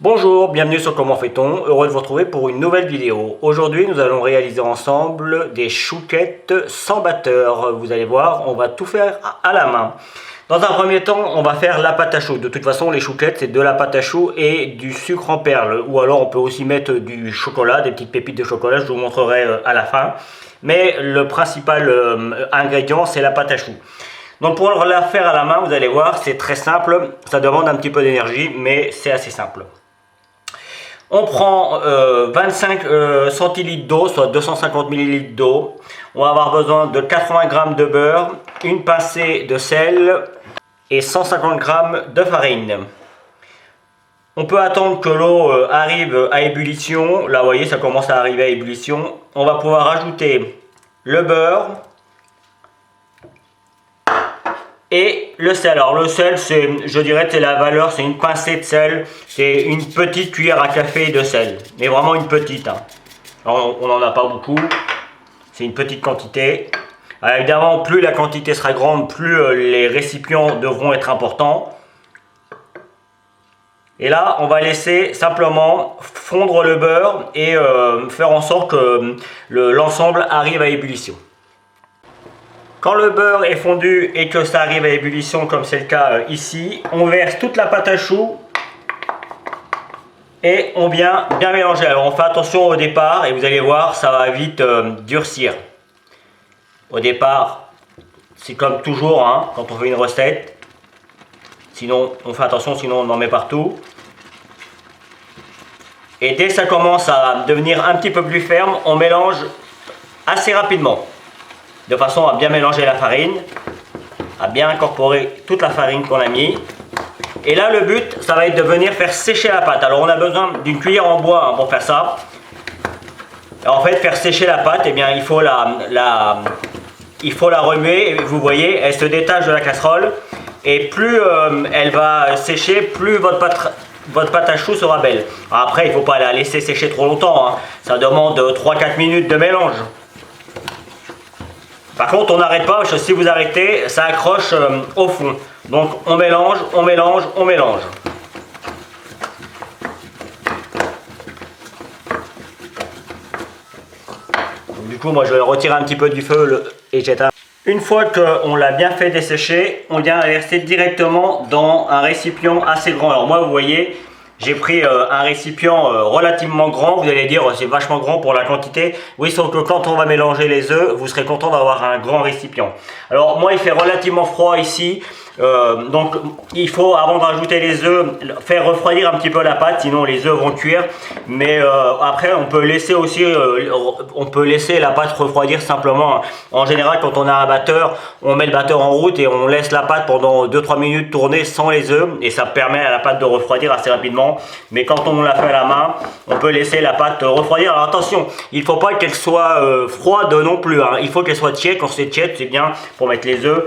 Bonjour, bienvenue sur Comment fait-on, heureux de vous retrouver pour une nouvelle vidéo. Aujourd'hui nous allons réaliser ensemble des chouquettes sans batteur. Vous allez voir, on va tout faire à la main. Dans un premier temps, on va faire la pâte à choux. De toute façon, les chouquettes, c'est de la pâte à choux et du sucre en perles. Ou alors on peut aussi mettre du chocolat, des petites pépites de chocolat, je vous montrerai à la fin. Mais le principal ingrédient, c'est la pâte à choux. Donc pour la faire à la main, vous allez voir, c'est très simple. Ça demande un petit peu d'énergie, mais c'est assez simple. On prend 25 centilitres d'eau, soit 250 ml d'eau. On va avoir besoin de 80 g de beurre, une pincée de sel et 150 g de farine. On peut attendre que l'eau arrive à ébullition. Là, vous voyez, ça commence à arriver à ébullition. On va pouvoir ajouter le beurre et le sel. Alors le sel, je dirais que la valeur, c'est une pincée de sel, c'est une petite cuillère à café de sel, mais vraiment une petite. Alors, on n'en a pas beaucoup, c'est une petite quantité. Alors, évidemment, plus la quantité sera grande, plus les récipients devront être importants. Et là, on va laisser simplement fondre le beurre et faire en sorte que l'ensemble arrive à ébullition. Quand le beurre est fondu et que ça arrive à ébullition, comme c'est le cas ici, on verse toute la pâte à choux et on vient bien mélanger. Alors on fait attention au départ et vous allez voir, ça va vite durcir. Au départ, c'est comme toujours hein, quand on fait une recette. Sinon, on fait attention, sinon on en met partout. Et dès que ça commence à devenir un petit peu plus ferme, on mélange assez rapidement. De façon à bien mélanger la farine, à bien incorporer toute la farine qu'on a mis. Et là le but, ça va être de venir faire sécher la pâte. Alors on a besoin d'une cuillère en bois hein, pour faire ça. Et en fait, faire sécher la pâte, eh bien, il faut la remuer. Et vous voyez, elle se détache de la casserole. Et plus elle va sécher, plus votre pâte à choux sera belle. Alors après, il ne faut pas la laisser sécher trop longtemps. Hein. Ça demande 3-4 minutes de mélange. Par contre, on n'arrête pas parce que si vous arrêtez, ça accroche au fond. Donc on mélange, on mélange, on mélange. Donc, du coup, moi je vais retirer un petit peu du feu et j'éteins. Une fois qu'on l'a bien fait dessécher, on vient la verser directement dans un récipient assez grand. Alors moi, vous voyez, j'ai pris un récipient relativement grand. Vous allez dire c'est vachement grand pour la quantité. Oui, sauf que quand on va mélanger les œufs, vous serez content d'avoir un grand récipient. Alors moi, il fait relativement froid ici. Donc il faut, avant de rajouter les œufs, faire refroidir un petit peu la pâte, sinon les œufs vont cuire. Mais après, on peut laisser aussi, la pâte refroidir simplement. En général, quand on a un batteur, on met le batteur en route et on laisse la pâte pendant 2-3 minutes tourner sans les œufs. Et ça permet à la pâte de refroidir assez rapidement. Mais quand on la fait à la main, on peut laisser la pâte refroidir. Alors attention, il ne faut pas qu'elle soit froide non plus. Hein. Il faut qu'elle soit tiède. Quand c'est tiède, c'est bien pour mettre les œufs.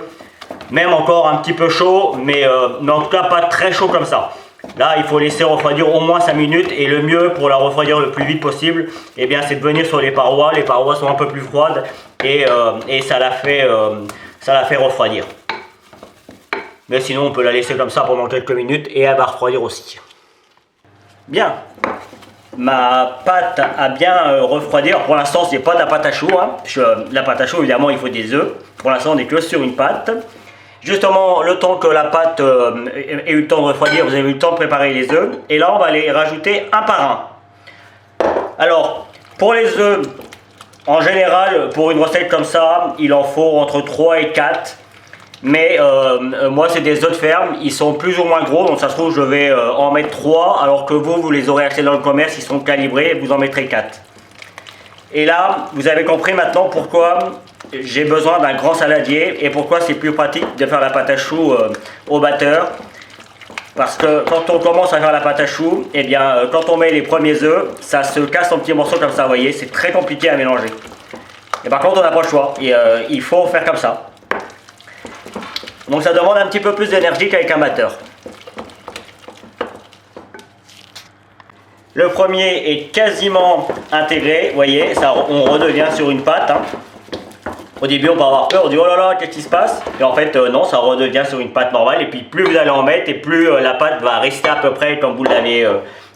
Même encore un petit peu chaud, mais en tout cas pas très chaud comme ça. Là, il faut laisser refroidir au moins 5 minutes. Et le mieux pour la refroidir le plus vite possible, eh bien, c'est de venir sur les parois. Les parois sont un peu plus froides et ça la fait refroidir. Mais sinon, on peut la laisser comme ça pendant quelques minutes et elle va refroidir aussi. Bien. Ma pâte a bien refroidi. Alors pour l'instant, ce n'est pas de la pâte à choux. Hein, parce que la pâte à choux, évidemment, il faut des œufs. Pour l'instant, on n'est que sur une pâte. Justement, le temps que la pâte ait eu le temps de refroidir, vous avez eu le temps de préparer les œufs. Et là, on va les rajouter un par un. Alors, pour les œufs, en général, pour une recette comme ça, il en faut entre 3 et 4. Mais moi, c'est des œufs de ferme, ils sont plus ou moins gros, donc ça se trouve, je vais en mettre 3, alors que vous les aurez achetés dans le commerce, ils sont calibrés, et vous en mettrez 4. Et là, vous avez compris maintenant pourquoi j'ai besoin d'un grand saladier et pourquoi c'est plus pratique de faire la pâte à choux au batteur. Parce que quand on commence à faire la pâte à choux, eh bien, quand on met les premiers œufs, ça se casse en petits morceaux comme ça, vous voyez, c'est très compliqué à mélanger. Et par contre, on n'a pas le choix, il faut faire comme ça. Donc ça demande un petit peu plus d'énergie qu'avec un batteur. Le premier est quasiment intégré, vous voyez, ça, on redevient sur une pâte. Hein. Au début, on va avoir peur, on dit oh là là, qu'est-ce qui se passe? Et en fait, non, ça redevient sur une pâte normale. Et puis, plus vous allez en mettre, et plus la pâte va rester à peu près comme vous l'avez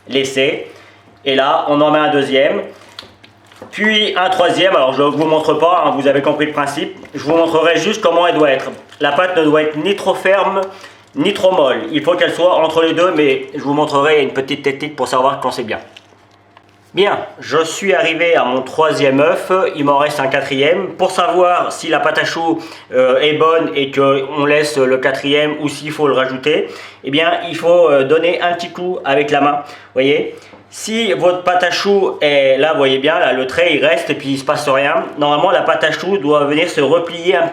laissé. Et là, on en met un deuxième. Puis un troisième, alors je ne vous montre pas, hein, vous avez compris le principe. Je vous montrerai juste comment elle doit être. La pâte ne doit être ni trop ferme, ni trop molle. Il faut qu'elle soit entre les deux, mais je vous montrerai une petite technique pour savoir quand c'est bien. Bien, je suis arrivé à mon troisième œuf, il m'en reste un quatrième. Pour savoir si la pâte à choux est bonne et qu'on laisse le quatrième ou s'il faut le rajouter, eh bien il faut donner un petit coup avec la main, voyez. Si votre pâte à choux est là, vous voyez bien, là, le trait il reste et puis il ne se passe rien. Normalement, la pâte à choux doit venir se replier un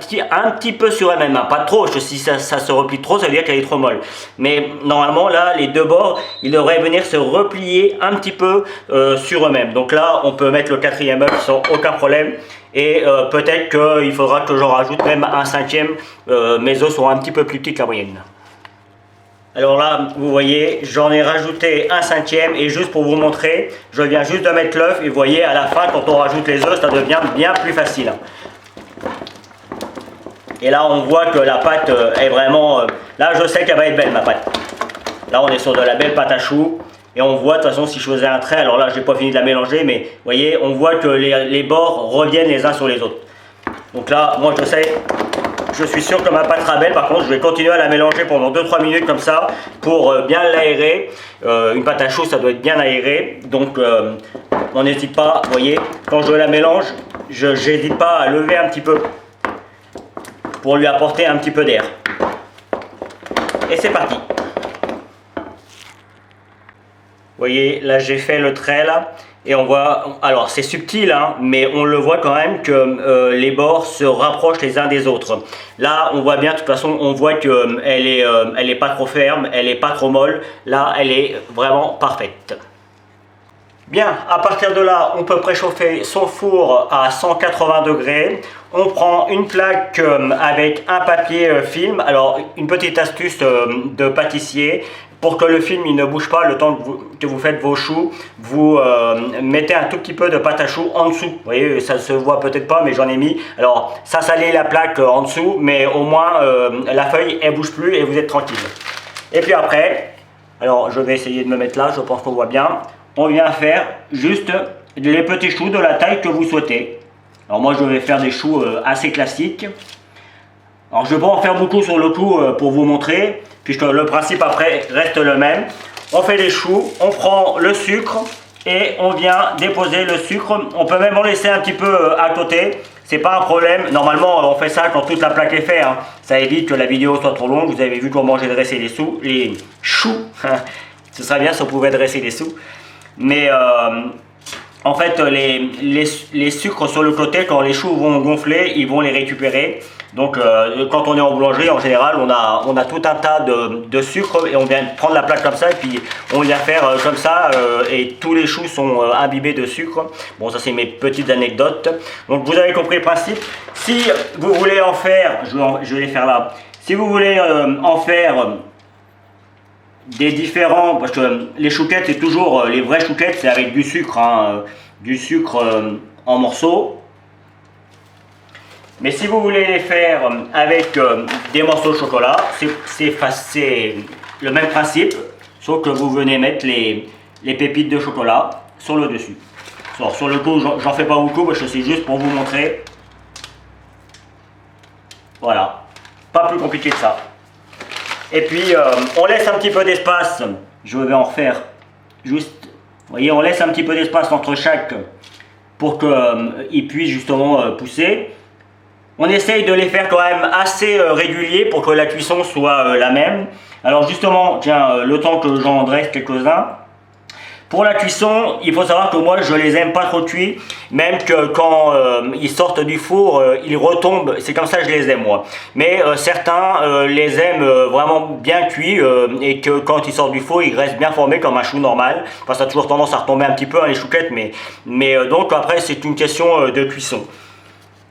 petit peu sur elle-même. Hein. Pas trop, si ça se replie trop, ça veut dire qu'elle est trop molle. Mais normalement, là, les deux bords, ils devraient venir se replier un petit peu sur eux-mêmes. Donc là, on peut mettre le quatrième œuf sans aucun problème. Et peut-être qu'il faudra que j'en rajoute même un cinquième. Mes œufs sont un petit peu plus petits que la moyenne. Alors là, vous voyez, j'en ai rajouté un cinquième et juste pour vous montrer, je viens juste de mettre l'œuf et vous voyez, à la fin, quand on rajoute les œufs, ça devient bien plus facile. Et là, on voit que la pâte est vraiment... là, je sais qu'elle va être belle, ma pâte. Là, on est sur de la belle pâte à choux. Et on voit, de toute façon, si je faisais un trait, alors là, je n'ai pas fini de la mélanger, mais vous voyez, on voit que les bords reviennent les uns sur les autres. Donc là, moi, je sais... Je suis sûr que ma pâte sera belle. Par contre, je vais continuer à la mélanger pendant 2-3 minutes comme ça pour bien l'aérer. Une pâte à choux, ça doit être bien aéré. Donc, on n'hésite pas. Vous voyez, quand je la mélange, je n'hésite pas à lever un petit peu pour lui apporter un petit peu d'air. Et c'est parti. Vous voyez, là, j'ai fait le trait là. Et on voit, alors c'est subtil, hein, mais on le voit quand même que les bords se rapprochent les uns des autres. Là, on voit bien, de toute façon, on voit qu'elle est pas trop ferme, elle n'est pas trop molle. Là, elle est vraiment parfaite. Bien, à partir de là, on peut préchauffer son four à 180 degrés. On prend une plaque avec un papier film. Alors, une petite astuce de pâtissier. Pour que le film il ne bouge pas le temps que vous faites vos choux, vous mettez un tout petit peu de pâte à choux en dessous. Vous voyez, ça se voit peut-être pas, mais j'en ai mis. Alors, ça salit la plaque en dessous, mais au moins la feuille elle bouge plus et vous êtes tranquille. Et puis après, alors je vais essayer de me mettre là, je pense qu'on voit bien. On vient faire juste les petits choux de la taille que vous souhaitez. Alors moi je vais faire des choux assez classiques. Alors je ne vais pas en faire beaucoup sur le coup pour vous montrer, puisque le principe après reste le même. On fait les choux, on prend le sucre et on vient déposer le sucre. On peut même en laisser un petit peu à côté, c'est pas un problème. Normalement on fait ça quand toute la plaque est faite, hein. Ça évite que la vidéo soit trop longue. Vous avez vu comment j'ai dressé les choux. Ce serait bien si on pouvait dresser les choux. Mais en fait les sucres sur le côté, quand les choux vont gonfler, ils vont les récupérer. Donc quand on est en boulangerie, en général, on a tout un tas de sucre et on vient prendre la plaque comme ça et puis on vient faire comme ça et tous les choux sont imbibés de sucre. Bon, ça c'est mes petites anecdotes. Donc vous avez compris le principe. Si vous voulez en faire, je vais les faire là. Si vous voulez en faire des différents, parce que les chouquettes c'est toujours, les vraies chouquettes c'est avec du sucre, hein, du sucre en morceaux. Mais si vous voulez les faire avec des morceaux de chocolat, c'est le même principe, sauf que vous venez mettre les pépites de chocolat sur le dessus. Alors, sur le coup, j'en fais pas beaucoup parce que c'est juste pour vous montrer. Voilà, pas plus compliqué que ça. Et puis, on laisse un petit peu d'espace, je vais en refaire juste, vous voyez, on laisse un petit peu d'espace entre chaque pour qu'ils puissent justement pousser. On essaye de les faire quand même assez réguliers pour que la cuisson soit la même. Alors justement, tiens, le temps que j'en dresse quelques-uns. Pour la cuisson, il faut savoir que moi je les aime pas trop cuits, même que quand ils sortent du four, ils retombent, c'est comme ça que je les aime moi. Mais certains les aiment vraiment bien cuits et que quand ils sortent du four, ils restent bien formés comme un chou normal. Enfin, ça a toujours tendance à retomber un petit peu, hein, les chouquettes, mais donc après c'est une question de cuisson.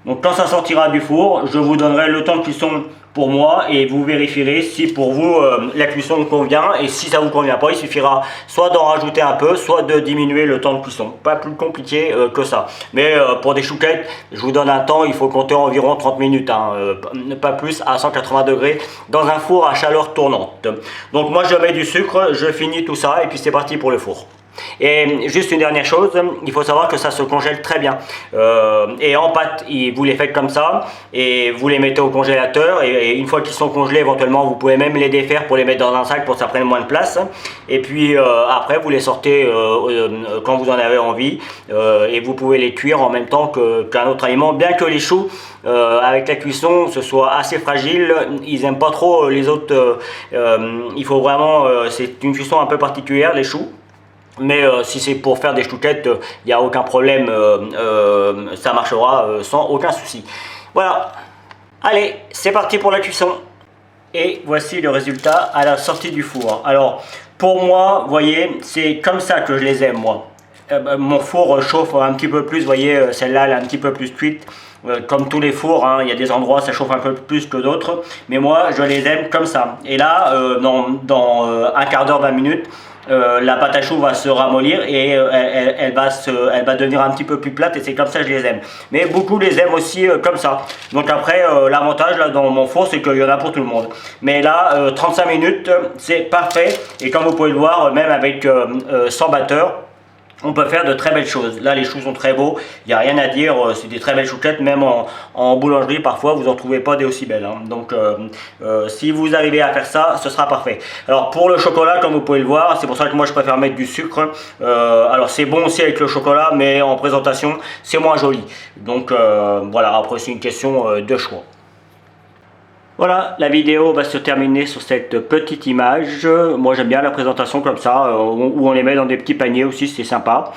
Donc quand ça sortira du four, je vous donnerai le temps de cuisson pour moi et vous vérifierez si pour vous la cuisson convient, et si ça vous convient pas, il suffira soit d'en rajouter un peu, soit de diminuer le temps de cuisson. Pas plus compliqué que ça. Mais pour des chouquettes, je vous donne un temps, il faut compter environ 30 minutes, hein, pas plus, à 180 degrés dans un four à chaleur tournante. Donc moi je mets du sucre, je finis tout ça et puis c'est parti pour le four. Et juste une dernière chose, il faut savoir que ça se congèle très bien. Et en pâte, vous les faites comme ça et vous les mettez au congélateur, et une fois qu'ils sont congelés, éventuellement vous pouvez même les défaire pour les mettre dans un sac pour que ça prenne moins de place. Et puis après vous les sortez quand vous en avez envie, et vous pouvez les cuire en même temps qu'un autre aliment, bien que les choux avec la cuisson ce soit assez fragile, ils n'aiment pas trop les autres. Il faut vraiment, c'est une cuisson un peu particulière les choux. Mais si c'est pour faire des chouquettes, il n'y a aucun problème, ça marchera sans aucun souci. Voilà, allez, c'est parti pour la cuisson. Et voici le résultat à la sortie du four. Alors, pour moi, vous voyez, c'est comme ça que je les aime, moi. Mon four chauffe un petit peu plus, vous voyez, celle-là, elle est un petit peu plus cuite. Comme tous les fours, hein, il y a des endroits ça chauffe un peu plus que d'autres. Mais moi, je les aime comme ça. Et là, dans un quart d'heure, 20 minutes, la pâte à choux va se ramollir et elle va devenir un petit peu plus plate, et c'est comme ça que je les aime. Mais beaucoup les aiment aussi comme ça. Donc après, l'avantage là dans mon four, c'est qu'il y en a pour tout le monde. Mais là, 35 minutes, c'est parfait. Et comme vous pouvez le voir, même avec sans batteur, on peut faire de très belles choses. Là, les choux sont très beaux, il n'y a rien à dire, c'est des très belles chouquettes. Même en boulangerie, parfois, vous n'en trouvez pas des aussi belles, hein. Donc, si vous arrivez à faire ça, ce sera parfait. Alors, pour le chocolat, comme vous pouvez le voir, c'est pour ça que moi, je préfère mettre du sucre. Alors, c'est bon aussi avec le chocolat, mais en présentation, c'est moins joli. Donc, voilà, après, c'est une question de choix. Voilà, la vidéo va se terminer sur cette petite image. Moi j'aime bien la présentation comme ça, où on les met dans des petits paniers aussi, c'est sympa.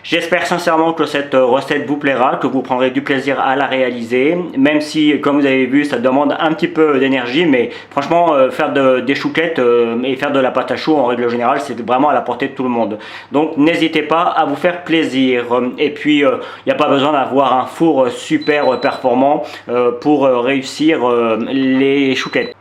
J'espère sincèrement que cette recette vous plaira, que vous prendrez du plaisir à la réaliser, même si, comme vous avez vu, ça demande un petit peu d'énergie, mais franchement, faire des chouquettes et faire de la pâte à choux, en règle générale, c'est vraiment à la portée de tout le monde. Donc, n'hésitez pas à vous faire plaisir. Et puis, il n'y a pas besoin d'avoir un four super performant pour réussir les chouquettes.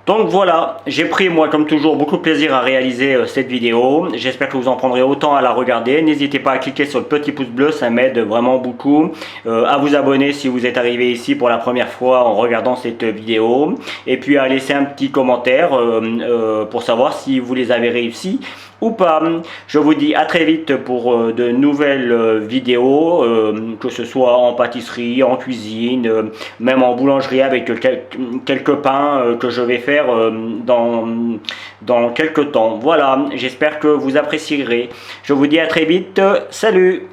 Donc voilà, j'ai pris moi comme toujours beaucoup de plaisir à réaliser cette vidéo. J'espère que vous en prendrez autant à la regarder. N'hésitez pas à cliquer sur le petit pouce bleu, ça m'aide vraiment beaucoup. À vous abonner si vous êtes arrivé ici pour la première fois en regardant cette vidéo. Et puis à laisser un petit commentaire pour savoir si vous les avez réussi ou pas. Je vous dis à très vite pour de nouvelles vidéos, que ce soit en pâtisserie, en cuisine, même en boulangerie avec quelques pains que je vais faire dans quelques temps. Voilà, j'espère que vous apprécierez. Je vous dis à très vite, salut!